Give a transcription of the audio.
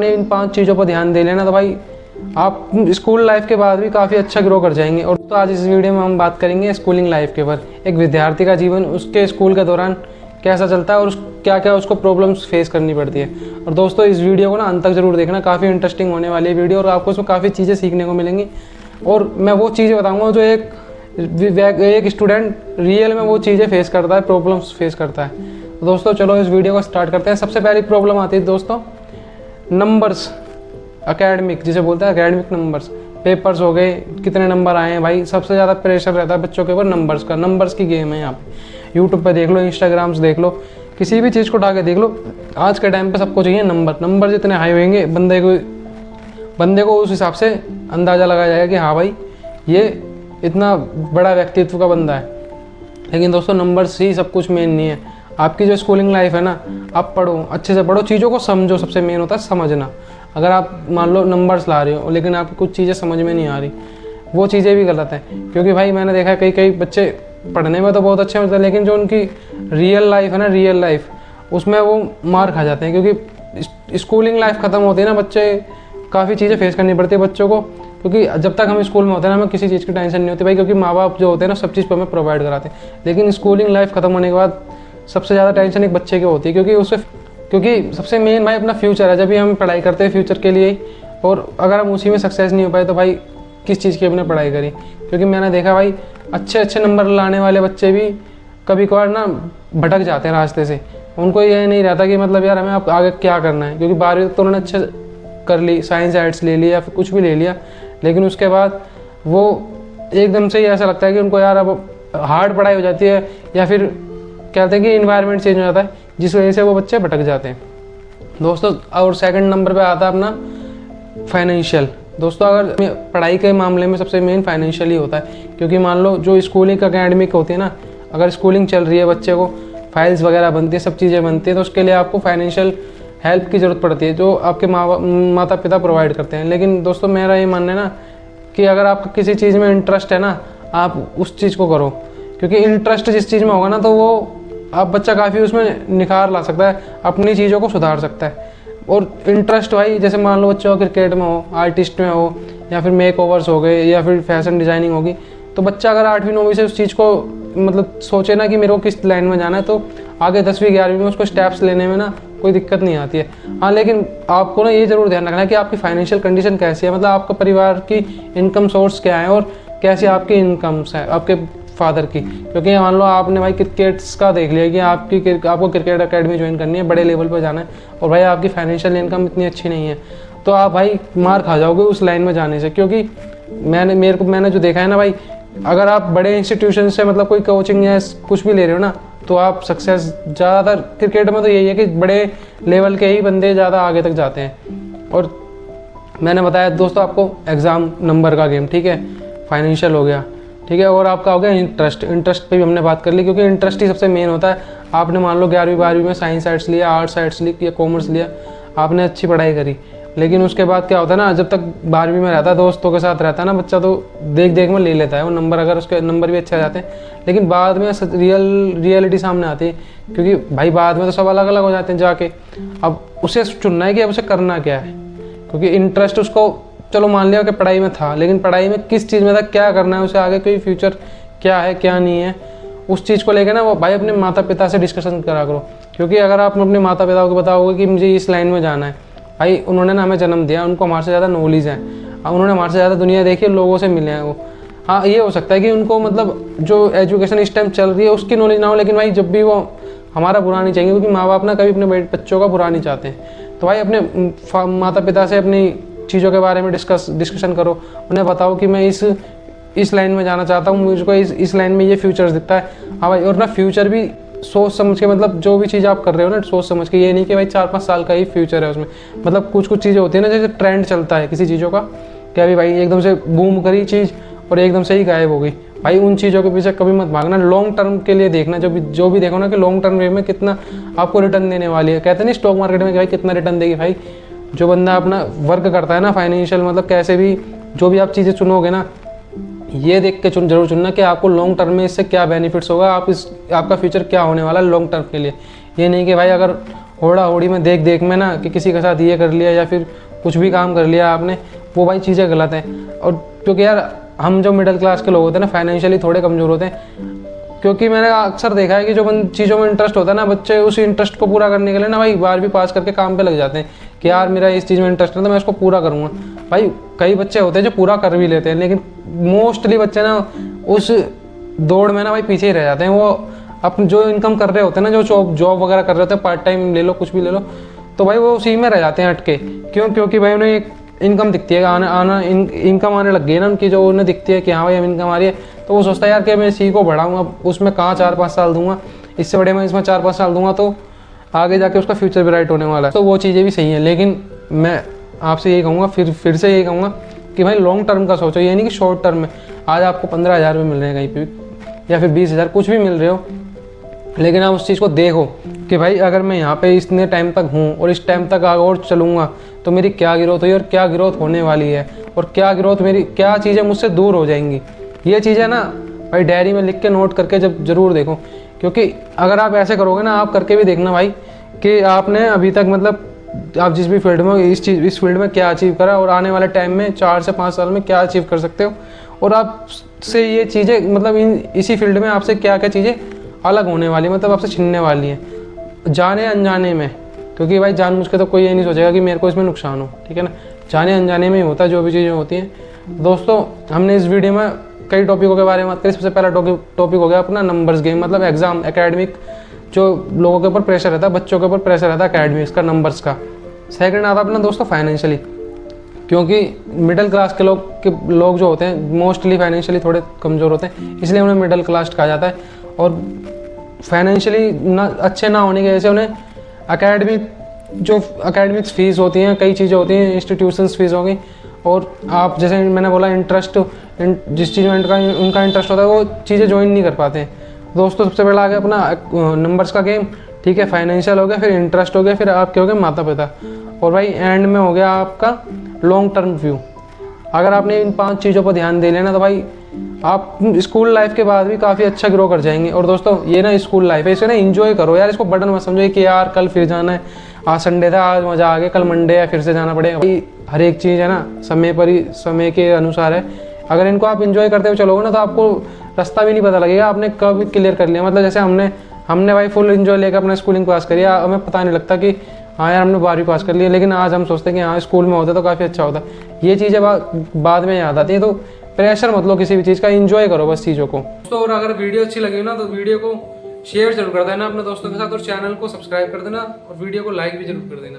आपने इन 5 चीज़ों पर ध्यान दे लेना तो भाई आप स्कूल लाइफ के बाद भी काफ़ी अच्छा ग्रो कर जाएंगे। और तो आज इस वीडियो में हम बात करेंगे स्कूलिंग लाइफ के ऊपर, एक विद्यार्थी का जीवन उसके स्कूल के दौरान कैसा चलता है और क्या क्या उसको प्रॉब्लम्स फेस करनी पड़ती है। और दोस्तों इस वीडियो को ना अंत तक जरूर देखना, काफ़ी इंटरेस्टिंग होने वाली है वीडियो और आपको उसमें काफ़ी चीज़ें सीखने को मिलेंगी। और मैं वो चीज़ें बताऊँगा जो एक स्टूडेंट रियल में वो चीज़ें फेस करता है, प्रॉब्लम्स फेस करता है। तो दोस्तों चलो इस वीडियो को स्टार्ट करते हैं। सबसे पहली प्रॉब्लम आती है दोस्तों नंबर्स, एकेडमिक जिसे बोलते हैं एकेडमिक नंबर्स। पेपर्स हो गए, कितने नंबर आए हैं भाई, सबसे ज़्यादा प्रेशर रहता है बच्चों के ऊपर नंबर्स का। नंबर्स की गेम है यहाँ पे। यूट्यूब पे देख लो, इंस्टाग्राम्स देख लो, किसी भी चीज़ को उठा के देख लो, आज के टाइम पे सबको चाहिए नंबर। नंबर जितने हाई होंगे बंदे को उस हिसाब से अंदाज़ा लगाया जाएगा कि हाँ भाई ये इतना बड़ा व्यक्तित्व का बंदा है। लेकिन दोस्तों नंबर्स ही सब कुछ मेन नहीं है। आपकी जो स्कूलिंग लाइफ है ना, आप पढ़ो, अच्छे से पढ़ो, चीज़ों को समझो। सबसे मेन होता है समझना। अगर आप मान लो नंबर्स ला रहे हो लेकिन आपको कुछ चीज़ें समझ में नहीं आ रही, वो चीज़ें भी गलत है। क्योंकि भाई मैंने देखा है कई बच्चे पढ़ने में तो बहुत अच्छे होते हैं लेकिन जो उनकी रियल लाइफ है ना, रियल लाइफ, उसमें वो मार खा जाते हैं। क्योंकि स्कूलिंग लाइफ ख़त्म होती है ना, बच्चे काफ़ी चीज़ें फेस करनी पड़ती है बच्चों को। क्योंकि जब तक हम स्कूल में होते हैं ना, हमें किसी चीज़ की टेंशन नहीं होती भाई, क्योंकि माँ बाप जो होते हैं ना सब चीज़ पर हमें प्रोवाइड कराते हैं। लेकिन स्कूलिंग लाइफ ख़त्म होने के बाद सबसे ज़्यादा टेंशन एक बच्चे की होती है, क्योंकि सबसे मेन भाई अपना फ्यूचर है। जब भी हम पढ़ाई करते हैं फ्यूचर के लिए ही, और अगर हम उसी में सक्सेस नहीं हो पाए तो भाई किस चीज़ की हमने पढ़ाई करी। क्योंकि मैंने देखा भाई अच्छे नंबर लाने वाले बच्चे भी कभी कभार ना भटक जाते हैं रास्ते से। उनको ये नहीं रहता कि मतलब यार हमें अब आगे क्या करना है। क्योंकि 12वीं तक तो उन्होंने अच्छे कर ली, साइंस आर्ट्स ले लिया या फिर कुछ भी ले लिया, लेकिन उसके बाद वो एकदम से ही ऐसा लगता है कि उनको यार अब हार्ड पढ़ाई हो जाती है, या फिर कहते हैं कि इन्वायरमेंट चेंज हो जाता है, जिस वजह से वो बच्चे भटक जाते हैं दोस्तों। और सेकंड नंबर पे आता है अपना फाइनेंशियल। दोस्तों अगर पढ़ाई के मामले में सबसे मेन फाइनेंशियल ही होता है। क्योंकि मान लो जो स्कूलिंग एकेडमिक होती है ना, अगर स्कूलिंग चल रही है, बच्चे को फाइल्स वगैरह बनती है, सब चीज़ें बनती है, तो उसके लिए आपको फाइनेंशियल हेल्प की ज़रूरत पड़ती है जो आपके माता पिता प्रोवाइड करते हैं। लेकिन दोस्तों मेरा ये मानना है ना कि अगर आपका किसी चीज़ में इंटरेस्ट है ना, आप उस चीज़ को करो। क्योंकि इंटरेस्ट जिस चीज़ में होगा ना, तो वो आप बच्चा काफ़ी उसमें निखार ला सकता है, अपनी चीज़ों को सुधार सकता है। और इंटरेस्ट भाई जैसे मान लो बच्चा क्रिकेट में हो, आर्टिस्ट में हो, या फिर मेक ओवर्स हो गए, या फिर फैशन डिज़ाइनिंग होगी, तो बच्चा अगर 8वीं 9वीं से उस चीज़ को मतलब सोचे ना कि मेरे को किस लाइन में जाना है, तो आगे 10वीं 11वीं में उसको स्टेप्स लेने में ना कोई दिक्कत नहीं आती है। हाँ लेकिन आपको ना ये ज़रूर ध्यान रखना है कि आपकी फाइनेंशियल कंडीशन कैसी है, मतलब आपका परिवार की इनकम सोर्स क्या है और कैसी आपकी इनकम्स है आपके फादर की। क्योंकि मान लो आपने भाई क्रिकेट्स का देख लिया कि आपको क्रिकेट अकेडमी ज्वाइन करनी है, बड़े लेवल पर जाना है, और भाई आपकी फाइनेंशियल इनकम इतनी अच्छी नहीं है, तो आप भाई मार खा जाओगे उस लाइन में जाने से। क्योंकि मैंने जो देखा है ना भाई, अगर आप बड़े इंस्टीट्यूशन से मतलब कोई कोचिंग या कुछ भी ले रहे हो ना, तो आप सक्सेस ज़्यादातर क्रिकेट में तो यही है कि बड़े लेवल के ही बंदे ज़्यादा आगे तक जाते हैं। और मैंने बताया दोस्तों आपको एग्ज़ाम नंबर का गेम, ठीक है, फाइनेंशियल हो गया, ठीक है, और आपका हो गया इंटरेस्ट पे भी हमने बात कर ली। क्योंकि इंटरेस्ट ही सबसे मेन होता है। आपने मान लो 11वीं 12वीं में साइंस आर्ट्स लिया, आर्ट्स आर्ट्स लिया, कॉमर्स लिया, आपने अच्छी पढ़ाई करी, लेकिन उसके बाद क्या होता है ना, जब तक 12वीं में रहता है, दोस्तों के साथ रहता है ना बच्चा, तो देख में ले लेता है वो नंबर, अगर उसके नंबर भी अच्छे आ जाते हैं। लेकिन बाद में रियलिटी सामने आती है। क्योंकि भाई बाद में तो सब अलग अलग हो जाते हैं जाके। अब उसे चुनना है कि अब उसे करना क्या है। क्योंकि इंटरेस्ट उसको चलो मान लिया कि पढ़ाई में था, लेकिन पढ़ाई में किस चीज़ में था, क्या करना है उसे आगे, कोई फ्यूचर क्या है क्या नहीं है, उस चीज़ को लेकर ना वो भाई अपने माता पिता से डिस्कशन करा करो। क्योंकि अगर आप अपने माता पिता को बताओगे कि मुझे इस लाइन में जाना है, भाई उन्होंने ना हमें जन्म दिया, उनको हमारे से ज़्यादा नॉलेज है, उन्होंने हमारे से ज़्यादा दुनिया देखी है, लोगों से मिले हैं वो। हाँ ये हो सकता है कि उनको मतलब जो एजुकेशन इस टाइम चल रही है उसकी नॉलेज ना हो, लेकिन भाई जब भी वो हमारा बुरा नहीं चाहेंगे, क्योंकि माँ बाप ना कभी अपने बच्चों का बुरा नहीं चाहते हैं। तो भाई अपने माता पिता से अपनी चीज़ों के बारे में डिस्कशन करो, उन्हें बताओ कि मैं इस लाइन में जाना चाहता हूँ, मुझको इस लाइन में ये फ्यूचर्स दिखता है। हाँ भाई, और ना फ्यूचर भी सोच समझ के, मतलब जो भी चीज़ आप कर रहे हो ना सोच समझ के, ये नहीं कि भाई 4-5 साल का ही फ्यूचर है उसमें। मतलब कुछ चीज़ें होती है ना, जैसे ट्रेंड चलता है किसी चीज़ों का, क्या भी भाई एकदम से बूम करी चीज़ और एकदम से ही गायब हो गई, भाई उन चीज़ों के पीछे कभी मत भागना। लॉन्ग टर्म के लिए देखना, जो भी देखो ना कि लॉन्ग टर्म वे में कितना आपको रिटर्न देने वाली है। कहते नहीं स्टॉक मार्केट में कि भाई कितना रिटर्न देगी, भाई जो बंदा अपना वर्क करता है ना फाइनेंशियल, मतलब कैसे भी जो भी आप चीज़ें चुनोगे ना, ये देख के जरूर चुनना कि आपको लॉन्ग टर्म में इससे क्या बेनिफिट्स होगा, आपका फ्यूचर क्या होने वाला है लॉन्ग टर्म के लिए। ये नहीं कि भाई अगर होड़ा होड़ी में देख देख में ना कि किसी के साथ ये कर लिया या फिर कुछ भी काम कर लिया आपने, वो भाई चीज़ें गलत हैं। और क्योंकि यार हम जो मिडिल क्लास के लोग होते हैं ना, फाइनेंशियली थोड़े कमज़ोर होते हैं, क्योंकि मैंने अक्सर देखा है कि जो चीज़ों में इंटरेस्ट होता है ना, बच्चे उसी इंटरेस्ट को पूरा करने के लिए ना भाई 12वीं पास करके काम पे लग जाते हैं कि यार मेरा इस चीज़ में इंटरेस्ट है तो मैं इसको पूरा करूँगा। भाई कई बच्चे होते हैं जो पूरा कर भी लेते हैं, लेकिन मोस्टली बच्चे ना उस दौड़ में ना भाई पीछे ही रह जाते हैं। वो अपने जो इनकम कर रहे होते हैं ना, जो जॉब वगैरह कर रहे होते हैं, पार्ट टाइम ले लो, कुछ भी ले लो, तो भाई वो उसी में रह जाते हैं अटके। क्योंकि भाई उन्हें एक इनकम दिखती है, इनकम आने लग गई है ना उनकी, जो उन्हें दिखती है कि हाँ भाई अब इनकम आ रही है, तो वो सोचता है यार कि मैं इसी को बढ़ाऊँगा, उसमें कहाँ 4-5 साल दूंगा, इससे बड़े मैं इसमें 4-5 साल दूंगा तो आगे जाके उसका फ्यूचर भी राइट होने वाला है। तो वो चीज़ें भी सही हैं, लेकिन मैं आपसे यही कहूँगा, फिर से यही कहूँगा कि भाई लॉन्ग टर्म का सोचो। ये नहीं कि शॉर्ट टर्म में आज आपको 15,000 में मिल रहे हैं कहीं पे, या फिर 20,000, कुछ भी मिल रहे हो, लेकिन आप उस चीज़ को देखो कि भाई अगर मैं यहाँ पे इतने टाइम तक हूँ और इस टाइम तक आगे और चलूँगा तो मेरी क्या ग्रोथ हुई और क्या ग्रोथ होने वाली है, और क्या ग्रोथ मेरी, क्या चीज़ें मुझसे दूर हो जाएंगी। ये चीज़ें ना भाई डायरी में लिख के नोट करके जब ज़रूर देखो, क्योंकि अगर आप ऐसे करोगे ना, आप करके भी देखना भाई कि आपने अभी तक मतलब आप जिस भी फील्ड में इस फील्ड में क्या अचीव करा और आने वाले टाइम में 4 से 5 साल में क्या अचीव कर सकते हो, और आपसे ये चीज़ें मतलब इसी फील्ड में आपसे क्या क्या चीज़ें अलग होने वाली, मतलब आपसे छिनने वाली हैं जाने अनजाने में। क्योंकि भाई जानबूझ के तो कोई ये नहीं सोचेगा कि मेरे को इसमें नुकसान हो, ठीक है ना, जाने अनजाने में ही होता है जो भी चीज़ें होती हैं। दोस्तों हमने इस वीडियो में कई टॉपिकों के बारे में बात करी। सबसे पहला टॉपिक हो गया अपना नंबर्स गेम, मतलब एग्जाम एकेडमिक, जो लोगों के ऊपर प्रेशर रहता है, बच्चों के ऊपर प्रेशर रहता है एकेडमिक्स का, नंबर्स का। सेकंड आता है अपना दोस्तों फाइनेंशियली, क्योंकि मिडिल क्लास के लोग जो होते हैं मोस्टली फाइनेंशियली थोड़े कमज़ोर होते हैं, इसलिए उन्हें मिडिल क्लास कहा जाता है। और फाइनेंशियली ना अच्छे ना होने की वजह से उन्हें एकेडमिक्स फ़ीस होती हैं, कई चीज़ें होती हैं, इंस्टीट्यूशंस फ़ीस हो गई, और आप जैसे मैंने बोला इंटरेस्ट, जिस चीज़ में उनका इंटरेस्ट होता है वो चीज़ें ज्वाइन नहीं कर पाते हैं। दोस्तों सबसे पहला आ गया अपना नंबर्स का गेम, ठीक है, फाइनेंशियल हो गया, फिर इंटरेस्ट हो गया, फिर आपके हो गए माता पिता, और भाई एंड में हो गया आपका लॉन्ग टर्म व्यू। अगर आपने इन 5 चीज़ों पर ध्यान दे लेना तो भाई आप स्कूल लाइफ के बाद भी काफ़ी अच्छा ग्रो कर जाएंगे। और दोस्तों ये ना स्कूल लाइफ है, इसे ना एंजॉय करो यार, इसको बर्डन मत समझो कि यार कल फिर जाना है, आज संडे था आज मज़ा आ गया, कल मंडे है फिर से जाना पड़ेगा। भाई हर एक चीज़ है ना समय पर ही, समय के अनुसार है। अगर इनको आप इंजॉय करते हुए चलोगे ना तो आपको रास्ता भी नहीं पता लगेगा आपने कब क्लियर कर लिया। मतलब जैसे हमने भाई फुल इंजॉय लेकर अपना स्कूलिंग पास करिए, हमें पता नहीं लगता कि हाँ यार हमने 12वीं पास कर लिया, लेकिन आज हम सोचते हैं कि हाँ स्कूल में होता तो काफ़ी अच्छा होता। ये चीज़ें बाद में याद आती हैं। तो प्रेशर मत लो किसी भी चीज़ का, एंजॉय करो बस चीज़ों को। दोस्तों और अगर वीडियो अच्छी लगी ना तो वीडियो को शेयर जरूर कर देना अपने दोस्तों के साथ, और चैनल को सब्सक्राइब कर देना, और वीडियो को लाइक भी जरूर कर देना।